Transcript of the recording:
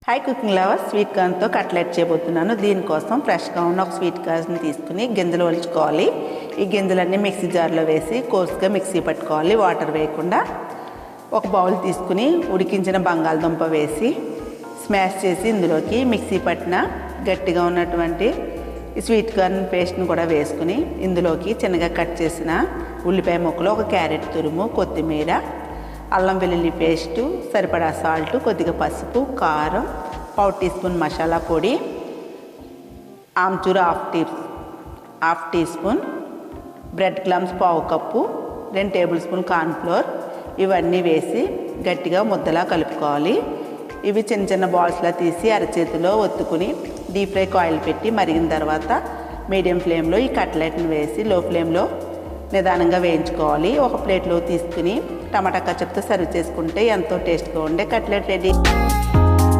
Hi cooking lovers, sweet కార్న్తో cutlet చేయబోతున్నాను. దీనికోసం ఫ్రెష్గా ఉన్న ఒక స్వీట్ కార్న్ని తీసుకుని గింజలు ఒలుచుకోవాలి. ఈ గింజలన్నీ మిక్సీ జార్లో వేసి కోర్స్గా మిక్సీ పట్టుకోవాలి, వాటర్ వేయకుండా. ఒక బౌల్ తీసుకుని ఉడికించిన బంగాళదుంప వేసి స్మాష్ చేసి ఇందులోకి మిక్సీ పట్టిన గట్టిగా ఉన్నటువంటి ఈ స్వీట్ కార్న్ పేస్ట్ని కూడా వేసుకుని ఇందులోకి చిన్నగా కట్ చేసిన ఉల్లిపాయ ముక్కలు, ఒక క్యారెట్ తురుము, కొత్తిమీర, అల్లం వెల్లుల్లి పేస్టు, సరిపడా సాల్ట్, కొద్దిగా పసుపు, కారం, పావు టీ స్పూన్ మసాలా పొడి, ఆమ్చూర్ half teaspoon, bread crumbs పావు కప్పు, 2 టేబుల్ స్పూన్ కార్న్ఫ్లోర్, ఇవన్నీ వేసి గట్టిగా ముద్దలా కలుపుకోవాలి. ఇవి చిన్న చిన్న బాల్స్లా తీసి అరచేతిలో ఒత్తుకుని డీప్ ఫ్రై ఆయిల్ పెట్టి మరిగిన తర్వాత మీడియం ఫ్లేమ్లో ఈ కట్లెట్ని వేసి లో ఫ్లేమ్లో నిదానంగా వేయించుకోవాలి. ఒక ప్లేట్లో తీసుకుని టమాటా కచప్తో సర్వ్ చేసుకుంటే ఎంతో టేస్ట్గా ఉండే కట్లెట్ రెడీ.